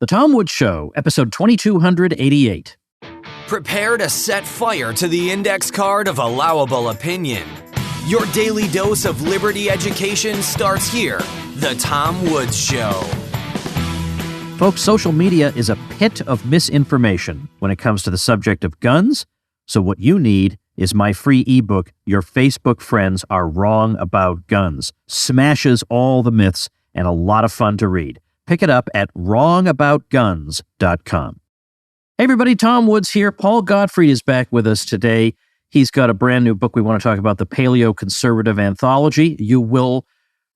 The Tom Woods Show, episode 2288. Prepare to set fire to the index card of allowable opinion. Your daily dose of liberty education starts here. The Tom Woods Show. Folks, social media is a pit of misinformation when it comes to the subject of guns. So what you need is my free ebook, Your Facebook Friends Are Wrong About Guns. Smashes all the myths and a lot of fun to read. Pick it up at wrongaboutguns.com. Hey everybody, Tom Woods here. Paul Gottfried is back with us today. He's got a brand new book we want to talk about, the PaleoConservative Anthology. You will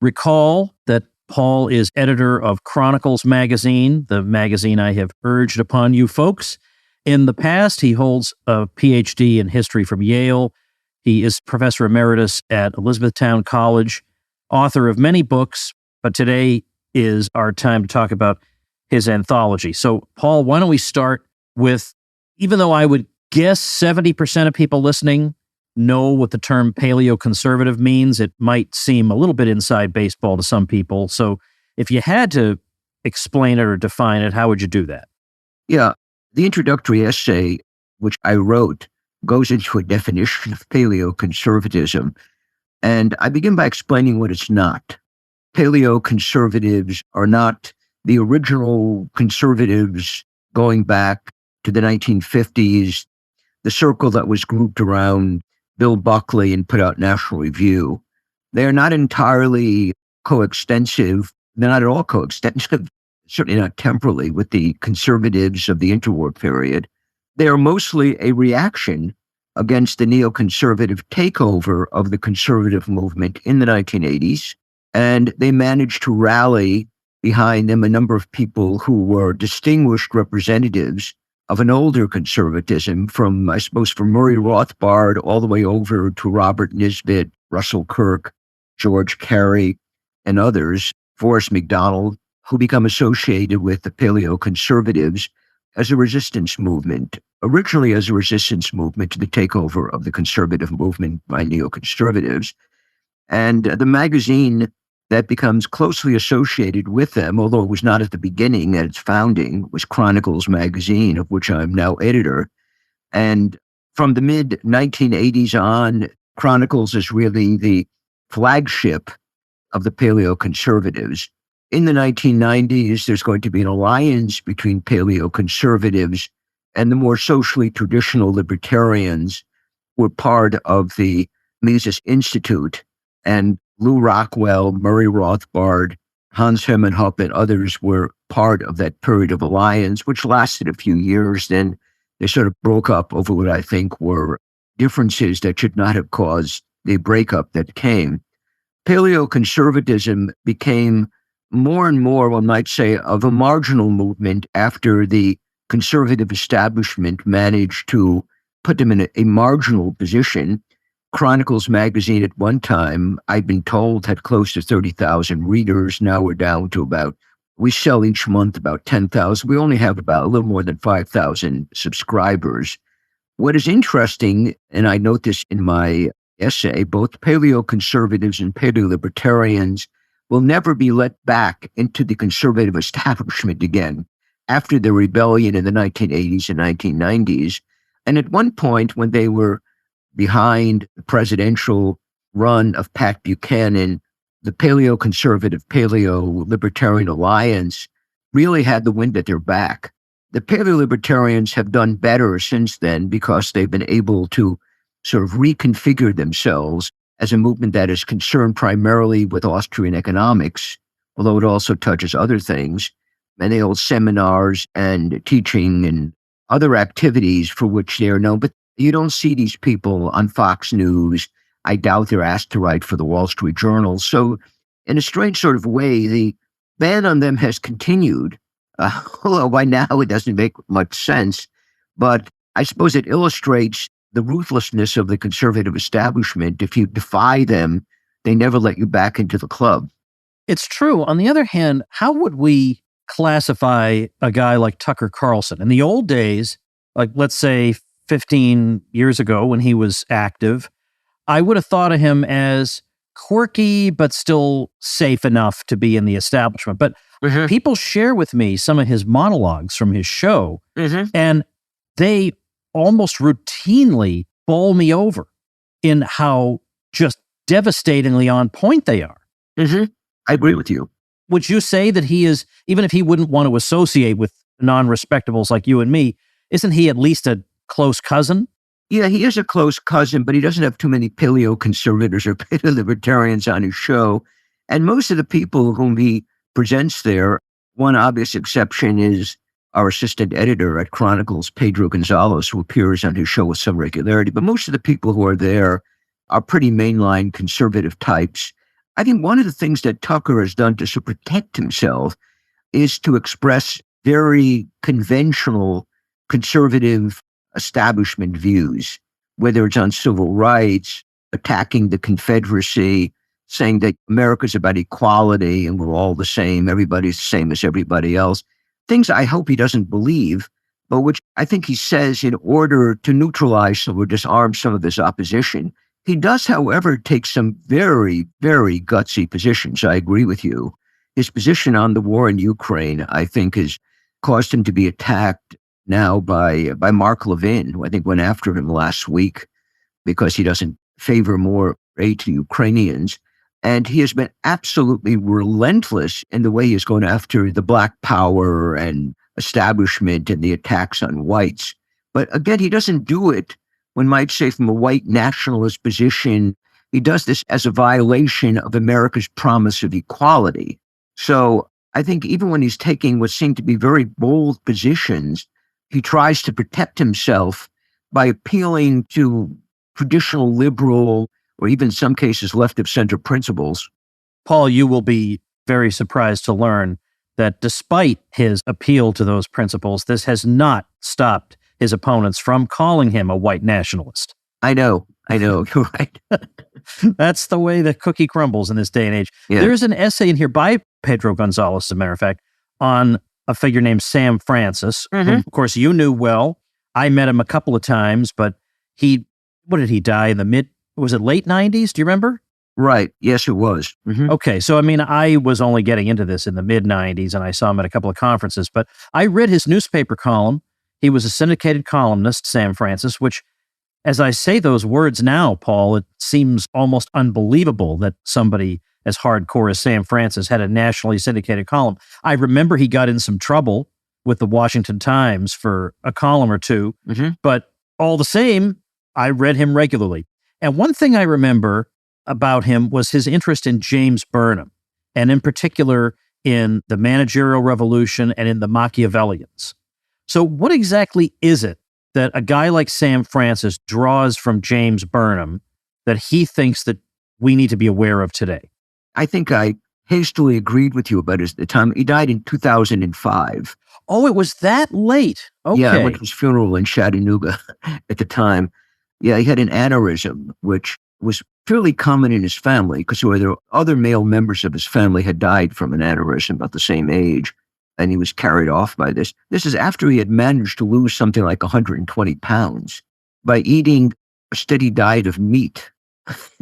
recall that Paul is editor of Chronicles magazine, the magazine I have urged upon you folks. In the past, he holds a Ph.D. in history from Yale. He is professor emeritus at Elizabethtown College, author of many books, but today is our time to talk about his anthology. So, Paul, why don't we start with, even though I would guess 70% of people listening know what the term paleoconservative means, it might seem a little bit inside baseball to some people. So if you had to explain it or define it, how would you do that? Yeah, the introductory essay, which I wrote, goes into a definition of paleoconservatism. And I begin by explaining what it's not. Paleoconservatives are not the original conservatives going back to the 1950s, the circle that was grouped around Bill Buckley and put out National Review. They are not entirely coextensive. They're not at all coextensive, certainly not temporally, with the conservatives of the interwar period. They are mostly a reaction against the neoconservative takeover of the conservative movement in the 1980s. And they managed to rally behind them a number of people who were distinguished representatives of an older conservatism from, I suppose, from Murray Rothbard all the way over to Robert Nisbet, Russell Kirk, George Carey, and others, Forrest McDonald, who become associated with the paleoconservatives as a resistance movement, originally as a resistance movement to the takeover of the conservative movement by neoconservatives. And the magazine that becomes closely associated with them, although it was not at the beginning, at its founding, was Chronicles magazine, of which I'm now editor. And from the mid-1980s on, Chronicles is really the flagship of the paleoconservatives. In the 1990s, there's going to be an alliance between paleoconservatives and the more socially traditional libertarians who were part of the Mises Institute. And Lou Rockwell, Murray Rothbard, Hans Hermann Hoppe, and others were part of that period of alliance, which lasted a few years. Then they sort of broke up over what I think were differences that should not have caused the breakup that came. Paleoconservatism became more and more, one might say, of a marginal movement after the conservative establishment managed to put them in a marginal position. Chronicles magazine at one time, I'd been told, had close to 30,000 readers. Now we're down to we sell each month about 10,000. We only have about a little more than 5,000 subscribers. What is interesting, and I note this in my essay, both paleoconservatives and paleolibertarians will never be let back into the conservative establishment again after the rebellion in the 1980s and 1990s. And at one point, when they were behind the presidential run of Pat Buchanan, the paleoconservative, paleo-libertarian alliance really had the wind at their back. The paleolibertarians have done better since then because they've been able to sort of reconfigure themselves as a movement that is concerned primarily with Austrian economics, although it also touches other things, and they hold seminars and teaching and other activities for which they are known. But you don't see these people on Fox News. I doubt they're asked to write for the Wall Street Journal. So in a strange sort of way, the ban on them has continued, although by now it doesn't make much sense. But I suppose it illustrates the ruthlessness of the conservative establishment. If you defy them, they never let you back into the club. It's true. On the other hand, how would we classify a guy like Tucker Carlson? In the old days, like let's say 15 years ago when he was active, I would have thought of him as quirky, but still safe enough to be in the establishment. But People share with me some of his monologues from his show, and they almost routinely bowl me over in how just devastatingly on point they are. I agree with you. Would you say that he is, even if he wouldn't want to associate with non-respectables like you and me, isn't he at least a close cousin? Yeah, he is a close cousin, but he doesn't have too many paleoconservatives or paleo-libertarians on his show. And most of the people whom he presents there, one obvious exception is our assistant editor at Chronicles, Pedro Gonzalez, who appears on his show with some regularity. But most of the people who are there are pretty mainline conservative types. I think one of the things that Tucker has done to protect himself is to express very conventional conservative establishment views, whether it's on civil rights, attacking the Confederacy, saying that America's about equality and we're all the same, everybody's the same as everybody else. Things I hope he doesn't believe, but which I think he says in order to neutralize or disarm some of his opposition. He does, however, take some very, very gutsy positions. I agree with you. His position on the war in Ukraine, I think, has caused him to be attacked now by Mark Levin, who I think went after him last week because he doesn't favor more aid to Ukrainians. And he has been absolutely relentless in the way he's gone after the Black Power and establishment and the attacks on whites. But again, he doesn't do it, one might say, from a white nationalist position. He does this as a violation of America's promise of equality. So I think even when he's taking what seem to be very bold positions, he tries to protect himself by appealing to traditional liberal or even in some cases left of center principles. Paul, you will be very surprised to learn that despite his appeal to those principles, this has not stopped his opponents from calling him a white nationalist. I know, you're right. That's the way the cookie crumbles in this day and age. Yeah. There's an essay in here by Pedro Gonzalez, as a matter of fact, on a figure named Sam Francis, whom, of course, you knew well. I met him a couple of times, but what did he die in the was it late 90s? Do you remember? Right. Yes, it was. Okay. So, I mean, I was only getting into this in the mid 90s and I saw him at a couple of conferences, but I read his newspaper column. He was a syndicated columnist, Sam Francis, which, as I say those words now, Paul, it seems almost unbelievable that somebody as hardcore as Sam Francis had a nationally syndicated column. I remember he got in some trouble with the Washington Times for a column or two, but all the same, I read him regularly. And one thing I remember about him was his interest in James Burnham, and in particular in the managerial revolution and in the Machiavellians. So what exactly is it that a guy like Sam Francis draws from James Burnham that he thinks that we need to be aware of today? I think I hastily agreed with you about his time. He died in 2005. Oh, it was that late. Okay. Yeah, I went to his funeral in Chattanooga at the time. Yeah, he had an aneurysm, which was fairly common in his family because other male members of his family had died from an aneurysm about the same age, and he was carried off by this. This is after he had managed to lose something like 120 pounds by eating a steady diet of meat,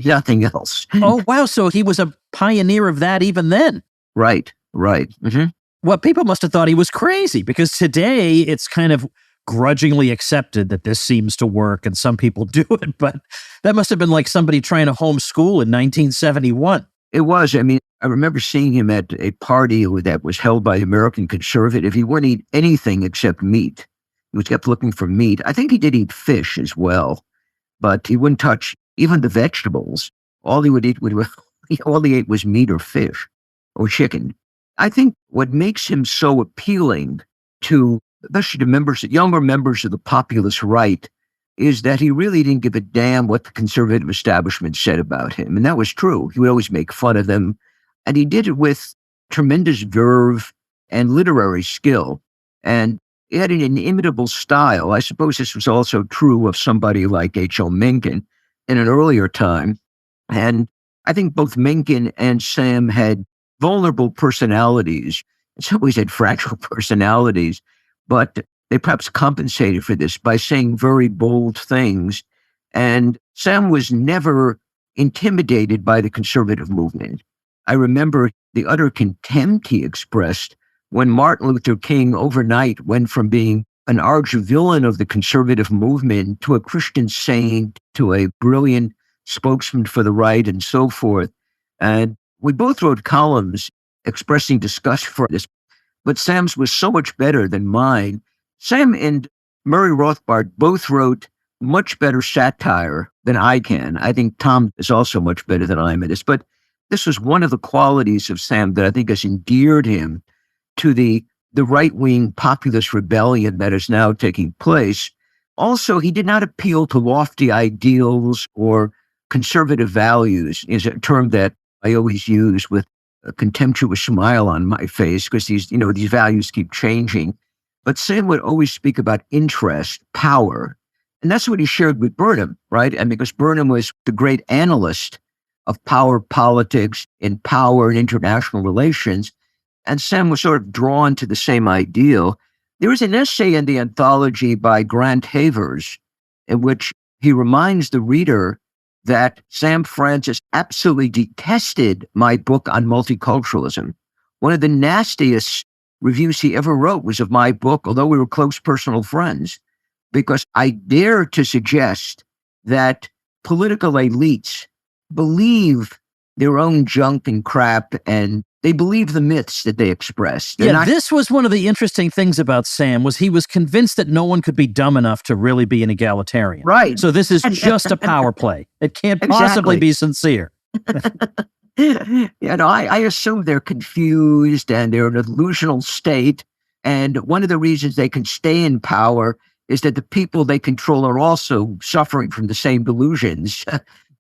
nothing else. Oh, wow. So he was a pioneer of that even then. Right. Well, people must have thought he was crazy because today it's kind of grudgingly accepted that this seems to work and some people do it, but that must have been like somebody trying to homeschool in 1971. It was. I mean, I remember seeing him at a party that was held by American Conservative. He wouldn't eat anything except meat. He was kept looking for meat. I think he did eat fish as well, but he wouldn't touch even the vegetables. All he ate was meat or fish or chicken. I think what makes him so appealing to especially to younger members of the populist right, is that he really didn't give a damn what the conservative establishment said about him. And that was true. He would always make fun of them. And he did it with tremendous verve and literary skill. And he had an inimitable style. I suppose this was also true of somebody like H.L. Mencken in an earlier time. And I think both Mencken and Sam had vulnerable personalities. In some ways, had fragile personalities. But they perhaps compensated for this by saying very bold things. And Sam was never intimidated by the conservative movement. I remember the utter contempt he expressed when Martin Luther King overnight went from being an arch villain of the conservative movement to a Christian saint, to a brilliant spokesman for the right, and so forth. And we both wrote columns expressing disgust for this, but Sam's was so much better than mine. Sam and Murray Rothbard both wrote much better satire than I can. I think Tom is also much better than I am at this, but this was one of the qualities of Sam that I think has endeared him to the right-wing populist rebellion that is now taking place. Also, he did not appeal to lofty ideals or conservative values, is a term that I always use with a contemptuous smile on my face because these values keep changing. But Sam would always speak about interest, power, and that's what he shared with Burnham, right? And because Burnham was the great analyst of power politics and power and international relations, and Sam was sort of drawn to the same ideal. There is an essay in the Anthology by Grant Havers in which he reminds the reader that Sam Francis absolutely detested my book on multiculturalism. One of the nastiest reviews he ever wrote was of my book, although we were close personal friends, because I dare to suggest that political elites believe their own junk and crap, and they believe the myths that they express. This was one of the interesting things about Sam, was he was convinced that no one could be dumb enough to really be an egalitarian. Right. So this is just a power play. It can't possibly be sincere. I assume they're confused and they're in a delusional state. And one of the reasons they can stay in power is that the people they control are also suffering from the same delusions.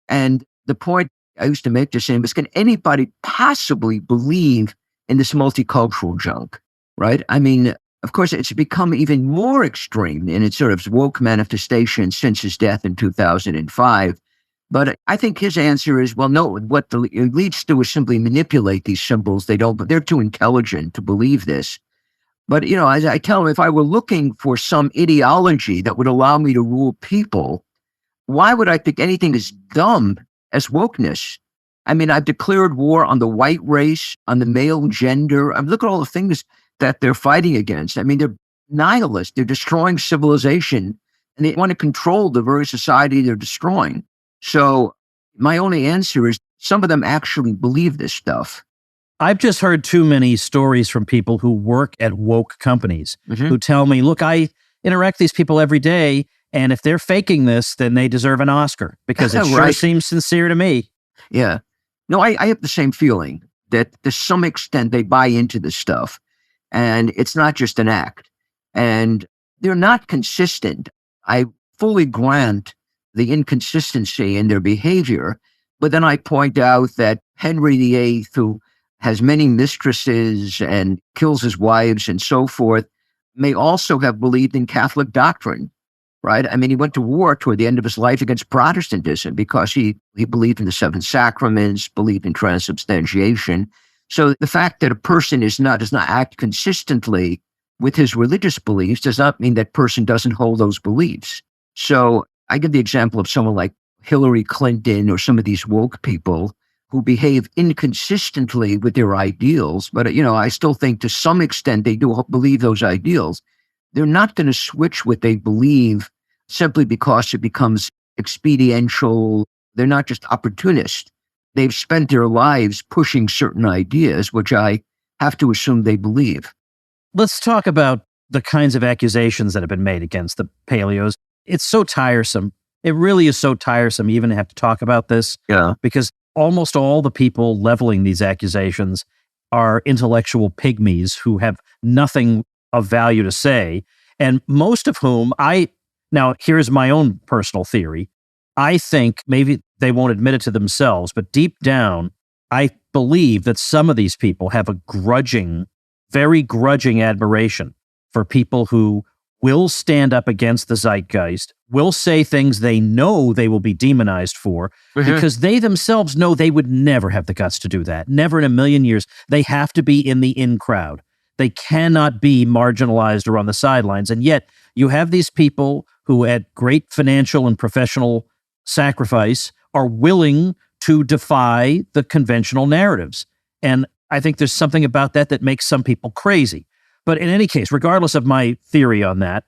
And the point I used to make to Sam is, can anybody possibly believe in this multicultural junk, right? I mean, of course, it's become even more extreme in its sort of woke manifestation since his death in 2005. But I think his answer is, well, no, what the elites do is simply manipulate these symbols. They're too intelligent to believe this. But, as I tell him, if I were looking for some ideology that would allow me to rule people, why would I think anything as dumb as wokeness? I mean, I've declared war on the white race, on the male gender. Look at all the things that they're fighting against. I mean, they're nihilists. They're destroying civilization, and they want to control the very society they're destroying. So my only answer is some of them actually believe this stuff. I've just heard too many stories from people who work at woke companies who tell me, look, I interact with these people every day, and if they're faking this, then they deserve an Oscar because it sure seems sincere to me. Yeah. No, I have the same feeling that to some extent they buy into this stuff, and it's not just an act. And they're not consistent. I fully grant the inconsistency in their behavior, but then I point out that Henry VIII, who has many mistresses and kills his wives and so forth, may also have believed in Catholic doctrine, right? I mean, he went to war toward the end of his life against Protestantism because he believed in the seven sacraments, believed in transubstantiation. So the fact that a person does not act consistently with his religious beliefs does not mean that person doesn't hold those beliefs. So I give the example of someone like Hillary Clinton or some of these woke people who behave inconsistently with their ideals. But, I still think to some extent they do believe those ideals. They're not going to switch what they believe simply because it becomes expediential. They're not just opportunists. They've spent their lives pushing certain ideas, which I have to assume they believe. Let's talk about the kinds of accusations that have been made against the paleos. It's so tiresome. It really is so tiresome even to have to talk about this. Yeah. Because almost all the people leveling these accusations are intellectual pygmies who have nothing of value to say, and most of whom now here's my own personal theory. I think maybe they won't admit it to themselves, but deep down, I believe that some of these people have a very grudging admiration for people who will stand up against the zeitgeist, will say things they know they will be demonized for, because they themselves know they would never have the guts to do that. Never in a million years. They have to be in the in crowd. They cannot be marginalized or on the sidelines. And yet you have these people who at great financial and professional sacrifice are willing to defy the conventional narratives. And I think there's something about that that makes some people crazy. But in any case, regardless of my theory on that,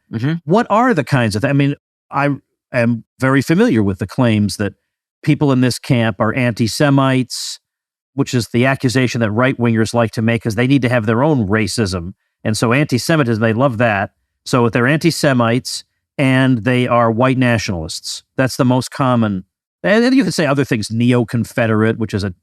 what are the kinds of I mean, I am very familiar with the claims that people in this camp are anti-Semites, which is the accusation that right-wingers like to make because they need to have their own racism. And so anti-Semitism, they love that. So they're anti-Semites and they are white nationalists. That's the most common. And then you can say other things, neo-Confederate, which is an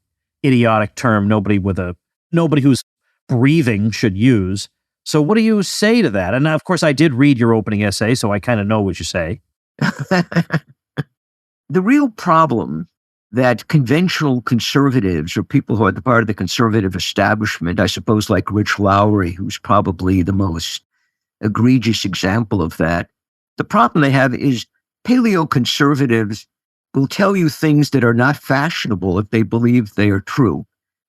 idiotic term nobody who's breathing should use. So what do you say to that? And of course, I did read your opening essay, so I kind of know what you say. The real problem that conventional conservatives or people who are the part of the conservative establishment, I suppose like Rich Lowry, who's probably the most egregious example of that, the problem they have is paleoconservatives will tell you things that are not fashionable if they believe they are true.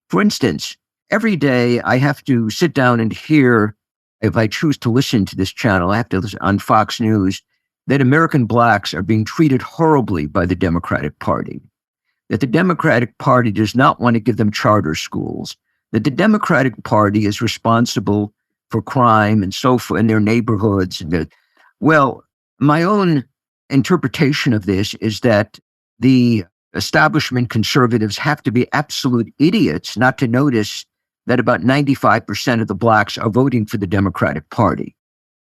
For instance, every day I have to sit down and hear, if I choose to listen to this channel, I have to listen on Fox News, that American blacks are being treated horribly by the Democratic Party, that the Democratic Party does not want to give them charter schools, that the Democratic Party is responsible for crime and so forth in their neighborhoods. Well, my own interpretation of this is that the establishment conservatives have to be absolute idiots not to notice that about 95% of the blacks are voting for the Democratic Party.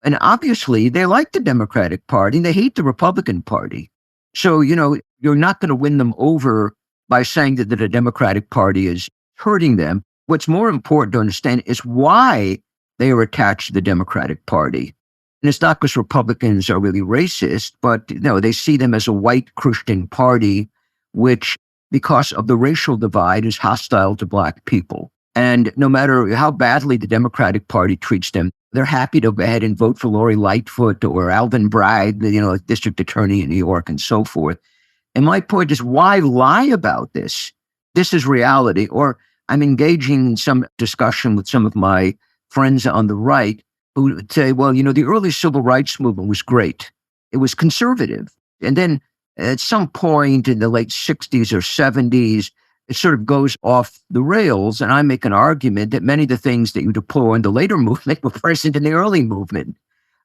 And obviously, they like the Democratic Party, and they hate the Republican Party. So, you're not going to win them over by saying that the Democratic Party is hurting them. What's more important to understand is why they are attached to the Democratic Party. And it's not because Republicans are really racist, but they see them as a white Christian party, which, because of the racial divide, is hostile to black people. And no matter how badly the Democratic Party treats them, they're happy to go ahead and vote for Lori Lightfoot or Alvin Bragg, district attorney in New York and so forth. And my point is, why lie about this? This is reality. Or I'm engaging in some discussion with some of my friends on the right who would say, well, the early civil rights movement was great. It was conservative. And then at some point in the late 60s or 70s, it sort of goes off the rails. And I make an argument that many of the things that you deplore in the later movement were present in the early movement.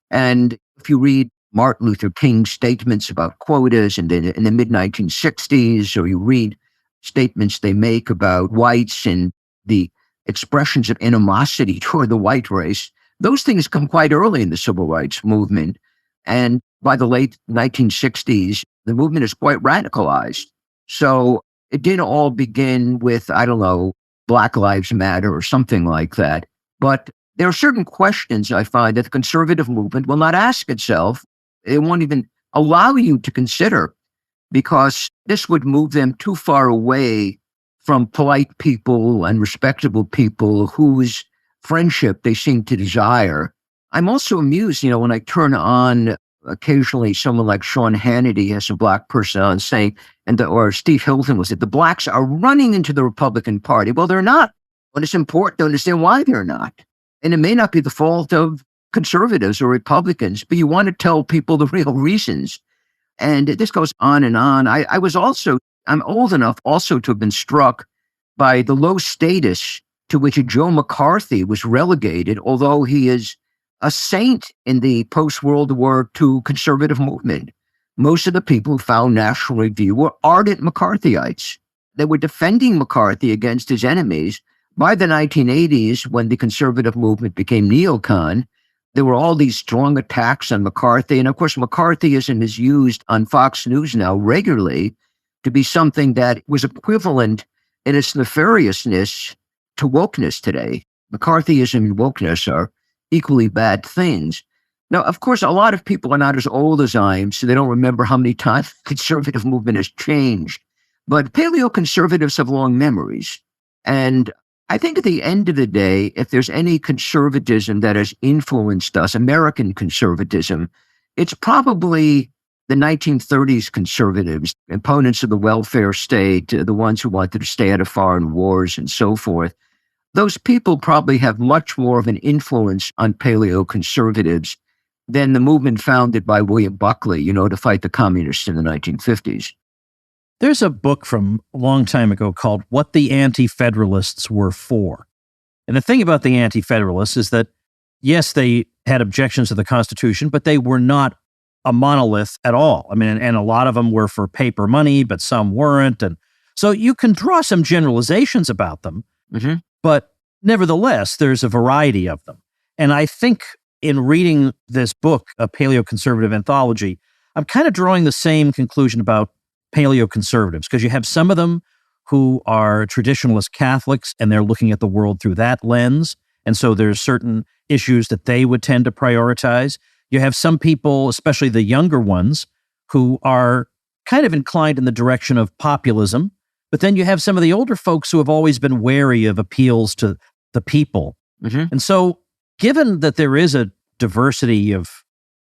And if you read Martin Luther King's statements about quotas in the mid-1960s, or you read statements they make about whites and the expressions of animosity toward the white race, those things come quite early in the civil rights movement. And by the late 1960s, the movement is quite radicalized. So it didn't all begin with, Black Lives Matter or something like that. But there are certain questions I find that the conservative movement will not ask itself. It won't even allow you to consider, because this would move them too far away from polite people and respectable people whose friendship they seem to desire. I'm also amused, when I turn on occasionally someone like Sean Hannity has a black person on saying, or Steve Hilton was it, the blacks are running into the Republican Party. Well, they're not. But it's important to understand why they're not. And it may not be the fault of conservatives or Republicans, but you want to tell people the real reasons. And this goes on and on. I'm old enough also to have been struck by the low status to which Joe McCarthy was relegated, although he is a saint in the post-World War II conservative movement. Most of the people who found National Review were ardent McCarthyites. They were defending McCarthy against his enemies. By the 1980s, when the conservative movement became neocon, there were all these strong attacks on McCarthy. And of course, McCarthyism is used on Fox News now regularly to be something that was equivalent in its nefariousness to wokeness today. McCarthyism and wokeness are equally bad things. Now, of course, a lot of people are not as old as I am, so they don't remember how many times the conservative movement has changed. But paleoconservatives have long memories. And I think at the end of the day, if there's any conservatism that has influenced us, American conservatism, it's probably the 1930s conservatives, opponents of the welfare state, the ones who wanted to stay out of foreign wars and so forth. Those people probably have much more of an influence on paleoconservatives than the movement founded by William Buckley, to fight the communists in the 1950s. There's a book from a long time ago called What the AntiFederalists Were For. And the thing about the Anti-Federalists is that, yes, they had objections to the Constitution, but they were not a monolith at all. I mean, and a lot of them were for paper money, but some weren't. And so you can draw some generalizations about them, but nevertheless, there's a variety of them. And I think in reading this book, A Paleoconservative Anthology, I'm kind of drawing the same conclusion about paleoconservatives, because you have some of them who are traditionalist Catholics and they're looking at the world through that lens. And so there's certain issues that they would tend to prioritize. You have some people, especially the younger ones, who are kind of inclined in the direction of populism. But then you have some of the older folks who have always been wary of appeals to the people. And so given that there is a diversity of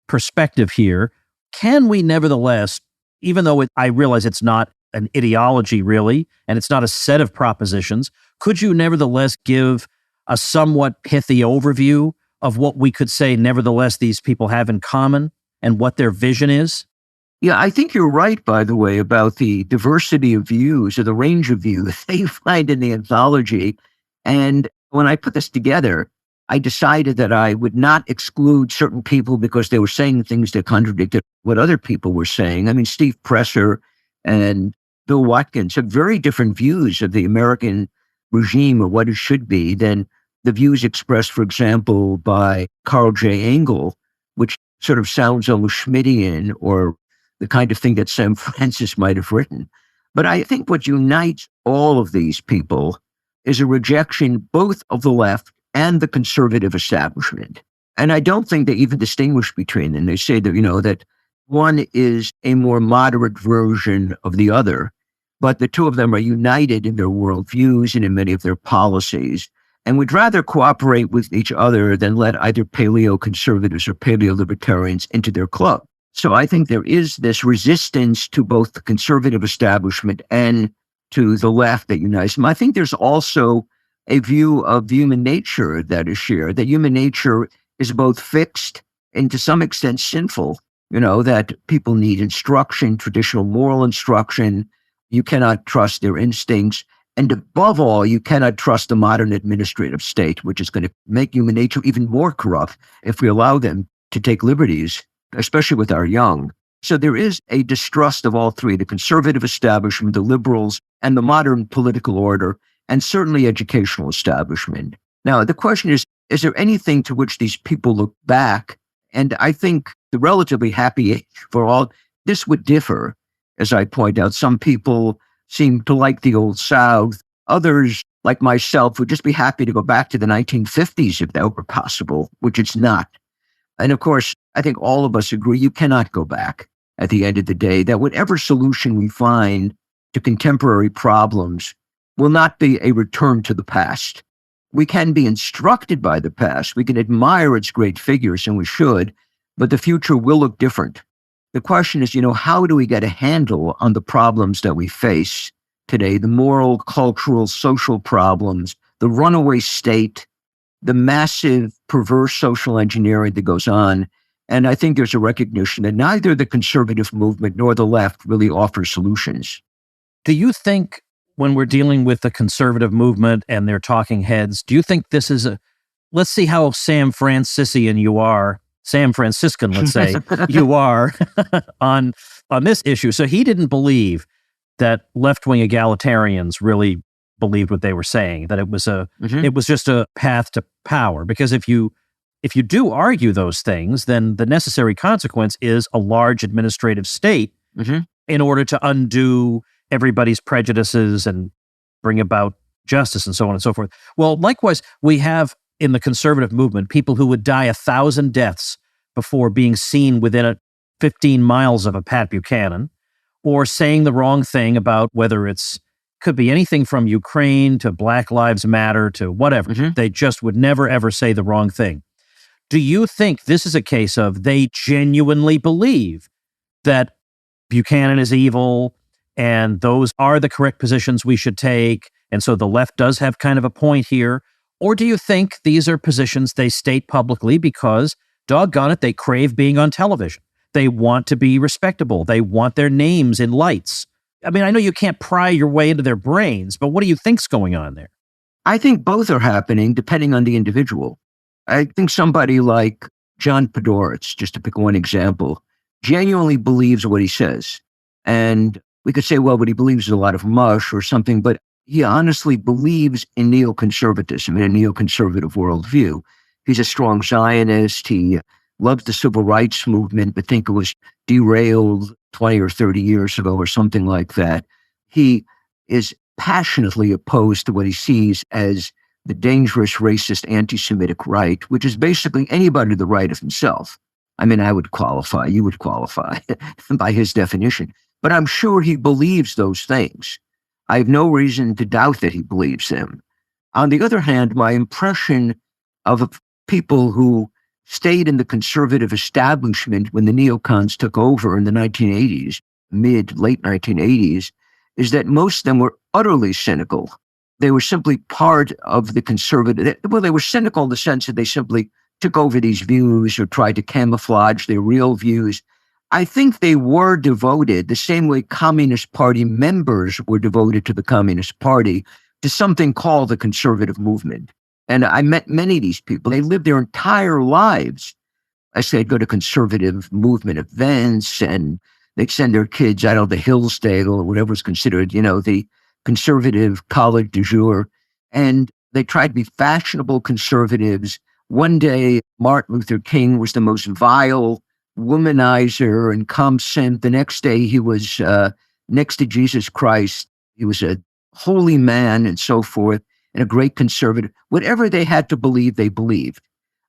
perspective here, can we nevertheless, even though I realize it's not an ideology really, and it's not a set of propositions, could you nevertheless give a somewhat pithy overview of what we could say, nevertheless, these people have in common and what their vision is? Yeah, I think you're right, by the way, about the diversity of views or the range of views that you find in the anthology. And when I put this together, I decided that I would not exclude certain people because they were saying things that contradicted what other people were saying. I mean, Steve Presser and Bill Watkins have very different views of the American regime or what it should be than the views expressed, for example, by Carl J. Engel, which sort of sounds almost Schmittian or the kind of thing that Sam Francis might have written. But I think what unites all of these people is a rejection both of the left and the conservative establishment. And I don't think they even distinguish between them. They say that, that one is a more moderate version of the other, but the two of them are united in their worldviews and in many of their policies, and would rather cooperate with each other than let either paleoconservatives or paleolibertarians into their club. So I think there is this resistance to both the conservative establishment and to the left that unites them. I think there's also a view of human nature that is shared, that human nature is both fixed and to some extent sinful, that people need instruction, traditional moral instruction. You cannot trust their instincts. And above all, you cannot trust the modern administrative state, which is going to make human nature even more corrupt if we allow them to take liberties, especially with our young. So there is a distrust of all three, the conservative establishment, the liberals, and the modern political order, and certainly educational establishment. Now, the question is there anything to which these people look back? And I think the relatively happy age for all, this would differ. As I point out, some people seem to like the old South. Others, like myself, would just be happy to go back to the 1950s if that were possible, which it's not. And of course, I think all of us agree you cannot go back at the end of the day, that whatever solution we find to contemporary problems will not be a return to the past. We can be instructed by the past. We can admire its great figures, and we should, but the future will look different. The question is, how do we get a handle on the problems that we face today, the moral, cultural, social problems, the runaway state, the massive perverse social engineering that goes on. And I think there's a recognition that neither the conservative movement nor the left really offers solutions. Do you think when we're dealing with the conservative movement and their talking heads, do you think this is let's see how Sam Franciscan, let's say, you are on this issue. So he didn't believe that left-wing egalitarians really believed what they were saying, that it was it was just a path to power. Because if you do argue those things, then the necessary consequence is a large administrative state in order to undo everybody's prejudices and bring about justice and so on and so forth. Well, likewise, we have in the conservative movement people who would die 1,000 deaths before being seen within 15 miles of a Pat Buchanan, or saying the wrong thing about whether could be anything from Ukraine to Black Lives Matter to whatever. They just would never, ever say the wrong thing. Do you think this is a case of they genuinely believe that Buchanan is evil and those are the correct positions we should take, and so the left does have kind of a point here? Or do you think these are positions they state publicly because, doggone it, they crave being on television? They want to be respectable. They want their names in lights. I mean, I know you can't pry your way into their brains, but what do you think's going on there? I think both are happening depending on the individual. I think somebody like John Podhoretz, just to pick one example, genuinely believes what he says. And we could say, well, what he believes is a lot of mush or something, but he honestly believes in neoconservatism, in a neoconservative worldview. He's a strong Zionist. He loves the civil rights movement, but think it was derailed 20 or 30 years ago or something like that. He is passionately opposed to what he sees as the dangerous, racist, anti-Semitic right, which is basically anybody to the right of himself. I mean, I would qualify, you would qualify by his definition, but I'm sure he believes those things. I have no reason to doubt that he believes them. On the other hand, my impression of people who stayed in the conservative establishment when the neocons took over in the 1980s, late 1980s, is that most of them were utterly cynical. They were simply part of the conservative. Well, they were cynical in the sense that they simply took over these views or tried to camouflage their real views. I think they were devoted, the same way Communist Party members were devoted to the Communist Party, to something called the conservative movement. And I met many of these people. They lived their entire lives. I say I'd go to conservative movement events, and they'd send their kids out of the Hillsdale or whatever was considered, the conservative college du jour. And they tried to be fashionable conservatives. One day, Martin Luther King was the most vile womanizer and comp-simp. The next day, he was next to Jesus Christ. He was a holy man and so forth, and a great conservative. Whatever they had to believe, they believed.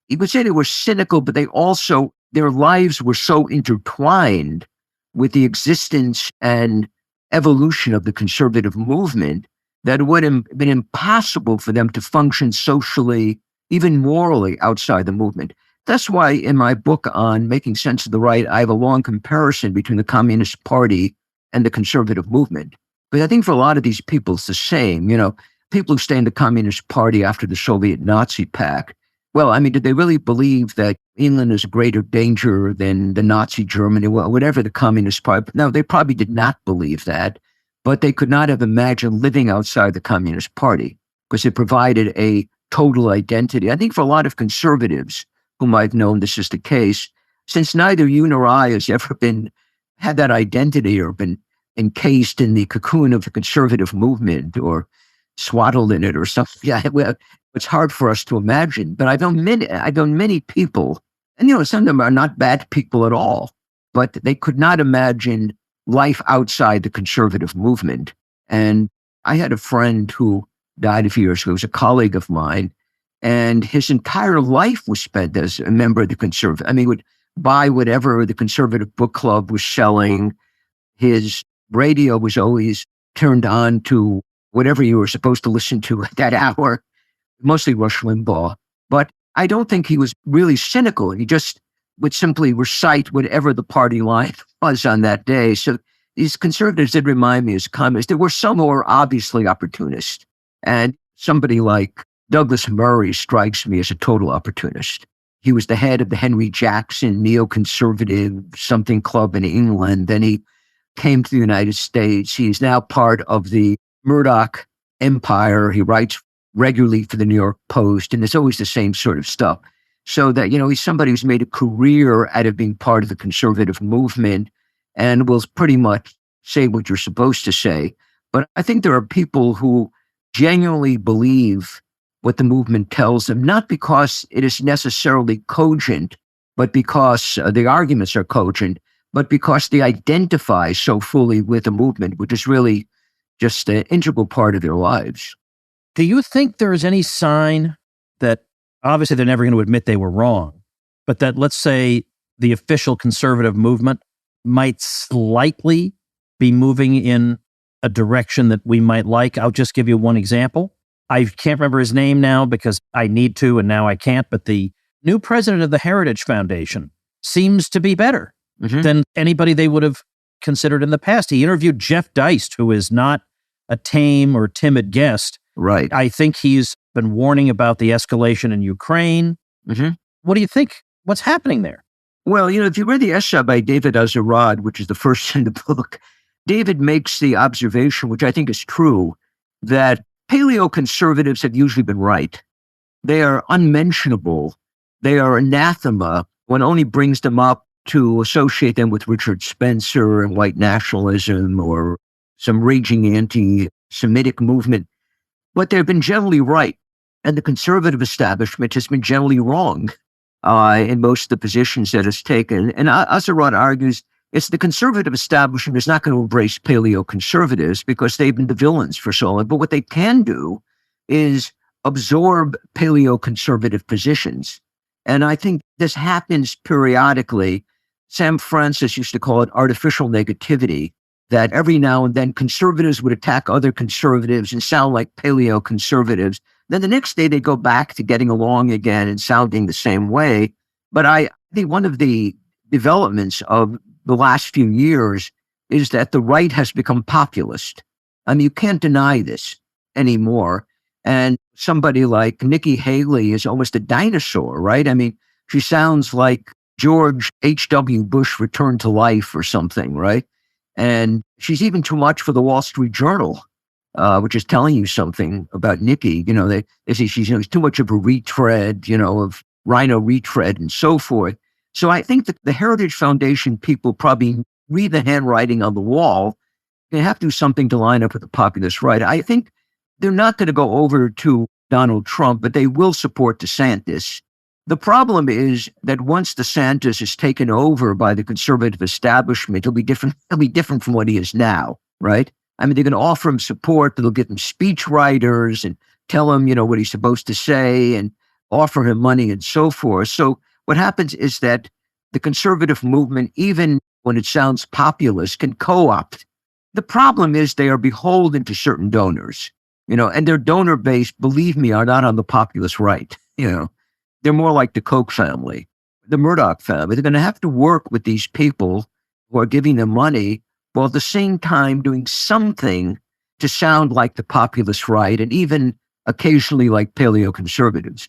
You would say they were cynical, but they also, their lives were so intertwined with the existence and evolution of the conservative movement that it would have been impossible for them to function socially, even morally, outside the movement. That's why in my book on Making Sense of the Right, I have a long comparison between the Communist Party and the conservative movement. But I think for a lot of these people, it's the same. People who stay in the Communist Party after the Soviet Nazi pact, well, I mean, did they really believe that England is a greater danger than the Nazi Germany? Well, whatever the Communist Party. No, they probably did not believe that, but they could not have imagined living outside the Communist Party because it provided a total identity. I think for a lot of conservatives whom I've known this is the case, since neither you nor I has ever had that identity or been encased in the cocoon of the conservative movement or swaddled in it or something. Yeah, well, it's hard for us to imagine. But I've known many people, and some of them are not bad people at all, but they could not imagine life outside the conservative movement. And I had a friend who died a few years ago. He was a colleague of mine, and his entire life was spent as a member of the conservative. I mean, he would buy whatever the conservative book club was selling. His radio was always turned on to whatever you were supposed to listen to at that hour, mostly Rush Limbaugh. But I don't think he was really cynical. He just would simply recite whatever the party line was on that day. So these conservatives did remind me as communists. There were some who were obviously opportunists. And somebody like Douglas Murray strikes me as a total opportunist. He was the head of the Henry Jackson neoconservative something club in England. Then he came to the United States. He's now part of the Murdoch empire. He writes regularly for the New York Post, and it's always the same sort of stuff. So that, he's somebody who's made a career out of being part of the conservative movement and will pretty much say what you're supposed to say. But I think there are people who genuinely believe what the movement tells them, not because it is necessarily cogent, but because the arguments are cogent, but because they identify so fully with the movement, which is really just an integral part of their lives. Do you think there is any sign that, obviously they're never going to admit they were wrong, but that, let's say, the official conservative movement might slightly be moving in a direction that we might like? I'll just give you one example. I can't remember his name now because I need to, and now I can't, but the new president of the Heritage Foundation seems to be better than anybody they would have considered in the past. He interviewed Jeff Deist, who is not a tame or timid guest. Right. I think he's been warning about the escalation in Ukraine. What do you think? What's happening there? Well, if you read the essay by David Azerrad, which is the first in the book, David makes the observation, which I think is true, that paleoconservatives have usually been right. They are unmentionable. They are anathema. One only brings them up to associate them with Richard Spencer and white nationalism or some raging anti-Semitic movement. But they've been generally right. And the conservative establishment has been generally wrong in most of the positions that it's taken. And Azarot argues it's the conservative establishment is not going to embrace paleoconservatives because they've been the villains for so long. But what they can do is absorb paleoconservative positions. And I think this happens periodically. Sam Francis used to call it artificial negativity, that every now and then conservatives would attack other conservatives and sound like paleoconservatives. Then the next day they go back to getting along again and sounding the same way. But I think one of the developments of the last few years is that the right has become populist. I mean, you can't deny this anymore. And somebody like Nikki Haley is almost a dinosaur, right? I mean, she sounds like George H.W. Bush returned to life or something, right? And she's even too much for the Wall Street Journal, which is telling you something about Nikki. You know, they say she's too much of a retread, of rhino retread and so forth. So I think that the Heritage Foundation people probably read the handwriting on the wall. They have to do something to line up with the populist right. I think they're not going to go over to Donald Trump, but they will support DeSantis. The problem is that once DeSantis is taken over by the conservative establishment, he'll be different. He'll be different from what he is now, right? I mean, they're going to offer him support. They'll give him speech writers and tell him, what he's supposed to say and offer him money and so forth. So what happens is that the conservative movement, even when it sounds populist, can co-opt. The problem is they are beholden to certain donors, and their donor base, believe me, are not on the populist right. They're more like the Koch family, the Murdoch family. They're going to have to work with these people who are giving them money while at the same time doing something to sound like the populist right and even occasionally like paleoconservatives.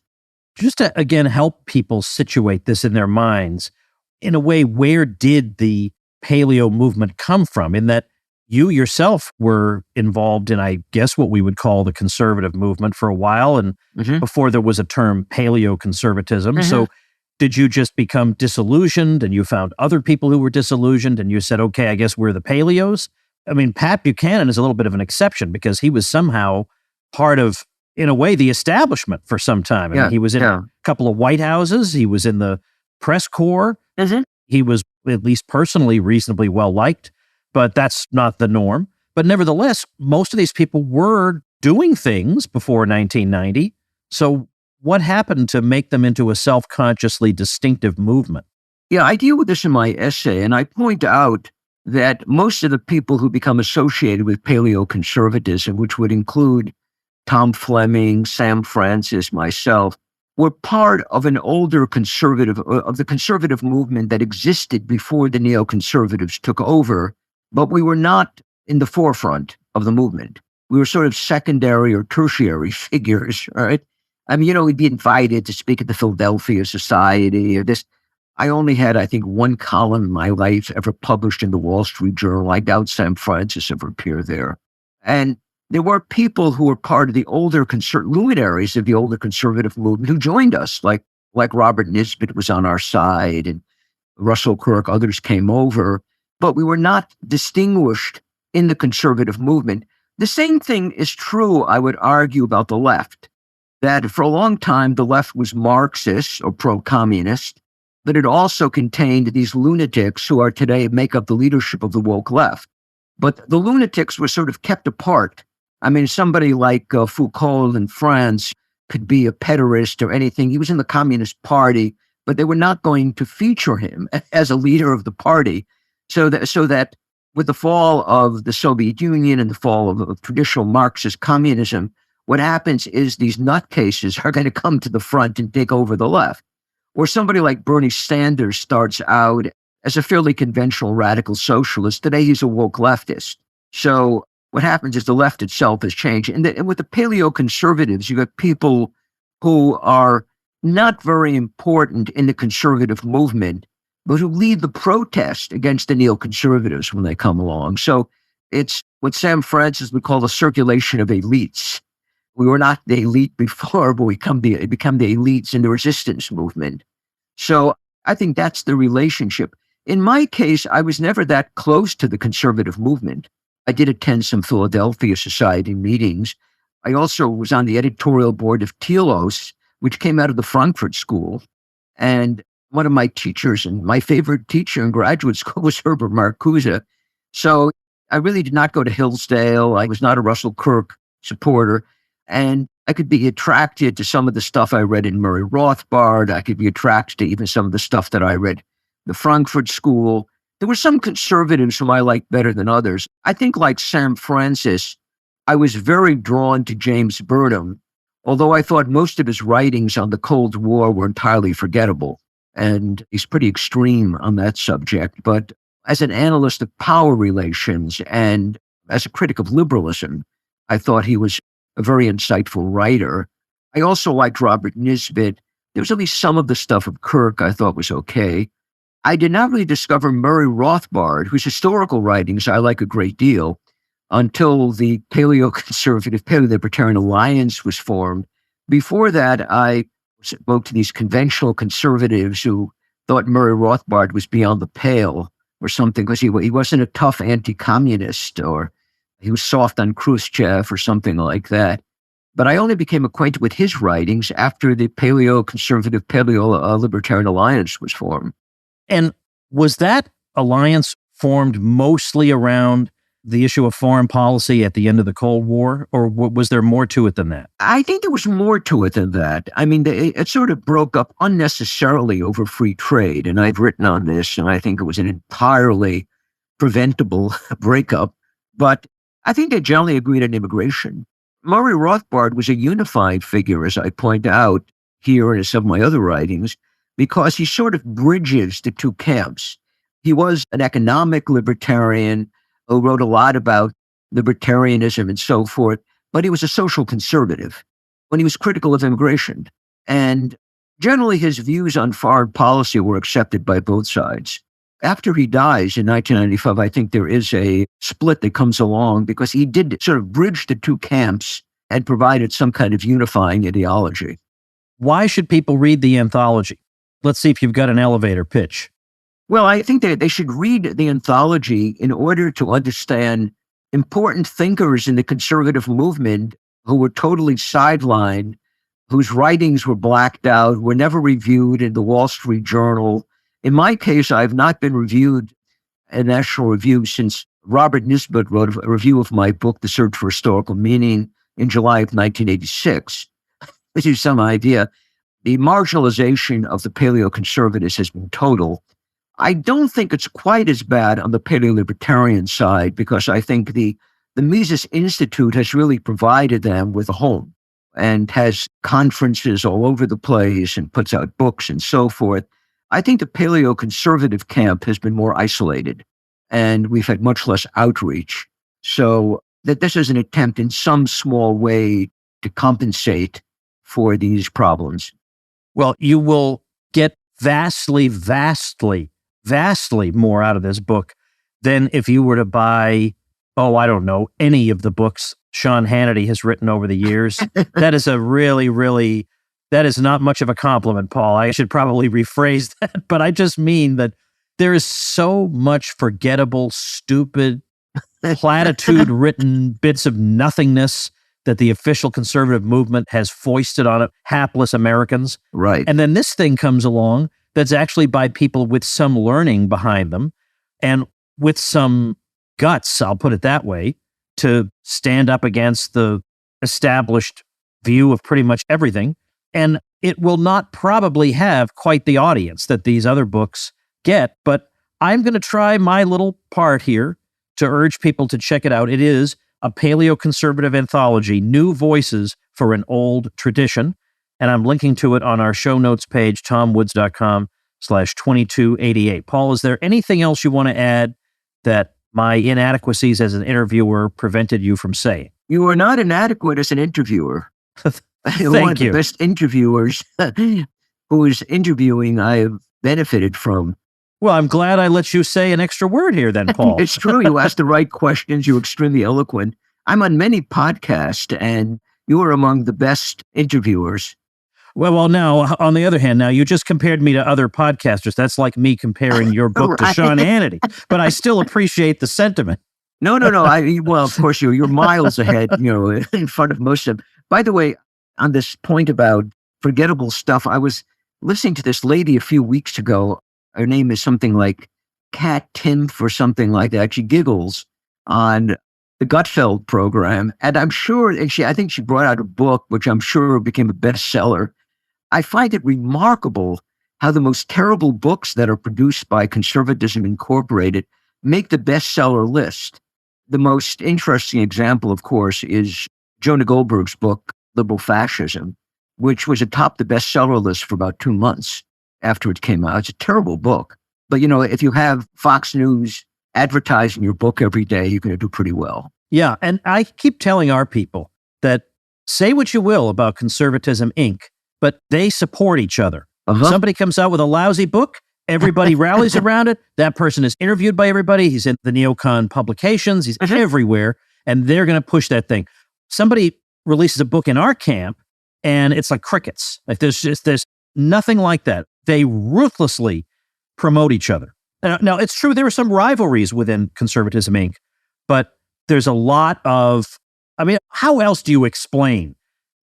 Just to, again, help people situate this in their minds, in a way, where did the paleo movement come from? In that you yourself were involved in, I guess, what we would call the conservative movement for a while, and before there was a term paleoconservatism. So did you just become disillusioned and you found other people who were disillusioned and you said, okay, I guess we're the paleos? I mean, Pat Buchanan is a little bit of an exception because he was somehow part of, in a way, the establishment for some time. I mean, he was in a couple of White Houses. He was in the press corps. He was, at least personally, reasonably well-liked, but that's not the norm. But nevertheless, most of these people were doing things before 1990. So what happened to make them into a self-consciously distinctive movement? Yeah, I deal with this in my essay, and I point out that most of the people who become associated with paleoconservatism, which would include Tom Fleming, Sam Francis, myself, were part of an older conservative, of the conservative movement that existed before the neoconservatives took over, but we were not in the forefront of the movement. We were sort of secondary or tertiary figures, right? I mean, we'd be invited to speak at the Philadelphia Society or this. I only had, I think, one column in my life ever published in the Wall Street Journal. I doubt Sam Francis ever appeared there. And there were people who were part of the older luminaries of the older conservative movement who joined us, like Robert Nisbet was on our side and Russell Kirk, others came over, but we were not distinguished in the conservative movement. The same thing is true, I would argue, about the left, that for a long time, the left was Marxist or pro-communist, but it also contained these lunatics who are today make up the leadership of the woke left. But the lunatics were sort of kept apart. I mean, somebody like Foucault in France could be a pederast or anything. He was in the Communist Party, but they were not going to feature him as a leader of the party. So that with the fall of the Soviet Union and the fall of traditional Marxist communism, what happens is these nutcases are going to come to the front and take over the left. Or somebody like Bernie Sanders starts out as a fairly conventional radical socialist. Today, he's a woke leftist. So what happens is the left itself has changed. And with the paleoconservatives, you got people who are not very important in the conservative movement, but who lead the protest against the neoconservatives when they come along. So it's what Sam Francis would call the circulation of elites. We were not the elite before, but we become the elites in the resistance movement. So I think that's the relationship. In my case, I was never that close to the conservative movement. I did attend some Philadelphia Society meetings. I also was on the editorial board of paleos, which came out of the Frankfurt School. And one of my teachers, and my favorite teacher in graduate school, was Herbert Marcuse. So I really did not go to Hillsdale. I was not a Russell Kirk supporter. And I could be attracted to some of the stuff I read in Murray Rothbard. I could be attracted to even some of the stuff that I read the Frankfurt School. There were some conservatives whom I liked better than others. I think, like Sam Francis, I was very drawn to James Burnham, although I thought most of his writings on the Cold War were entirely forgettable. And he's pretty extreme on that subject. But as an analyst of power relations and as a critic of liberalism, I thought he was a very insightful writer. I also liked Robert Nisbet. There was at least some of the stuff of Kirk I thought was okay. I did not really discover Murray Rothbard, whose historical writings I like a great deal, until the PaleoConservative, Paleo-Libertarian Alliance was formed. Before that, I spoke to these conventional conservatives who thought Murray Rothbard was beyond the pale or something, because he wasn't a tough anti-communist, or he was soft on Khrushchev or something like that. But I only became acquainted with his writings after the PaleoConservative, Paleo-Libertarian Alliance was formed. And was that alliance formed mostly around the issue of foreign policy at the end of the Cold War, or was there more to it than that? I think there was more to it than that. I mean, it sort of broke up unnecessarily over free trade, and I've written on this, and I think it was an entirely preventable breakup. But I think they generally agreed on immigration. Murray Rothbard was a unified figure, as I point out here in some of my other writings, because he sort of bridges the two camps. He was an economic libertarian who wrote a lot about libertarianism and so forth, but he was a social conservative when he was critical of immigration. And generally his views on foreign policy were accepted by both sides. After he dies in 1995, I think there is a split that comes along because he did sort of bridge the two camps and provided some kind of unifying ideology. Why should people read the anthology? Let's see if you've got an elevator pitch. Well, I think they should read the anthology in order to understand important thinkers in the conservative movement who were totally sidelined, whose writings were blacked out, were never reviewed in the Wall Street Journal. In my case, I've not been reviewed in National Review since Robert Nisbet wrote a review of my book, The Search for Historical Meaning, in July of 1986. This is some idea. The marginalization of the paleoconservatives has been total. I don't think it's quite as bad on the paleo-libertarian side, because I think the Mises Institute has really provided them with a home and has conferences all over the place and puts out books and so forth. I think the paleoconservative camp has been more isolated and we've had much less outreach. So that this is an attempt in some small way to compensate for these problems. Well, you will get vastly more out of this book than if you were to buy, I don't know, any of the books Sean Hannity has written over the years. That is that is not much of a compliment, Paul. I should probably rephrase that, but I just mean that there is so much forgettable, stupid, platitude-written bits of nothingness that the official conservative movement has foisted on hapless Americans. Right. And then this thing comes along that's actually by people with some learning behind them and with some guts, I'll put it that way, to stand up against the established view of pretty much everything. And it will not probably have quite the audience that these other books get, but I'm going to try my little part here to urge people to check it out. It is a paleoconservative anthology, New Voices for an Old Tradition. And I'm linking to it on our show notes page, tomwoods.com/2288. Paul, is there anything else you want to add that my inadequacies as an interviewer prevented you from saying? You are not inadequate as an interviewer. Thank One of you. the best interviewers who is interviewing I have benefited from. Well, I'm glad I let you say an extra word here then, Paul. It's true. You ask the right questions. You're extremely eloquent. I'm on many podcasts, and You were among the best interviewers. Well, now, on the other hand, now you just compared me to other podcasters. That's like me comparing your book to Sean Hannity, but I still appreciate the sentiment. No. Well, of course, you're miles ahead, in front of most of them. By the way, on this point about forgettable stuff, I was listening to this lady a few weeks ago. Her name is something like Kat Timpf or something like that. She giggles on the Gottfried program. And I'm sure, I think she brought out a book, which I'm sure became a bestseller. I find it remarkable how the most terrible books that are produced by Conservatism Incorporated make the bestseller list. The most interesting example, of course, is Jonah Goldberg's book, Liberal Fascism, which was atop the bestseller list for about 2 months after it came out. It's a terrible book. But, if you have Fox News advertising your book every day, you're going to do pretty well. Yeah, and I keep telling our people that say what you will about Conservatism Inc., but they support each other. Somebody comes out with a lousy book, everybody rallies around it. That person is interviewed by everybody. He's in the neocon publications. He's everywhere, and they're going to push that thing. Somebody releases a book in our camp, and it's like crickets. Like there's nothing like that. They ruthlessly promote each other. Now, it's true there are some rivalries within Conservatism Inc., but there's a lot of, how else do you explain,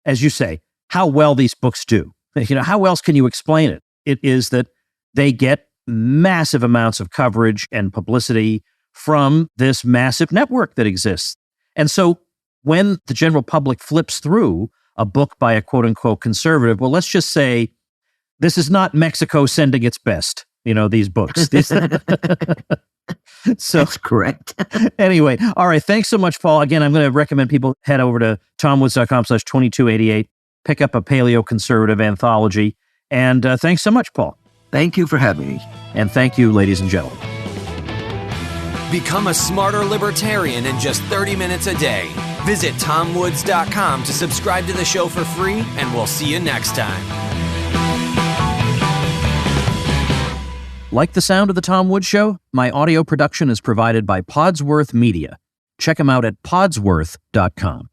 as you say, how well these books do? How else can you explain it? It is that they get massive amounts of coverage and publicity from this massive network that exists. And so when the general public flips through a book by a quote unquote conservative, well, let's just say this is not Mexico sending its best, these books. So that's correct. Anyway, all right. Thanks so much, Paul. Again, I'm going to recommend people head over to tomwoods.com/2288, pick up a paleoconservative anthology. And thanks so much, Paul. Thank you for having me. And thank you, ladies and gentlemen. Become a smarter libertarian in just 30 minutes a day. Visit tomwoods.com to subscribe to the show for free, and we'll see you next time. Like the sound of The Tom Woods Show? My audio production is provided by Podsworth Media. Check them out at podsworth.com.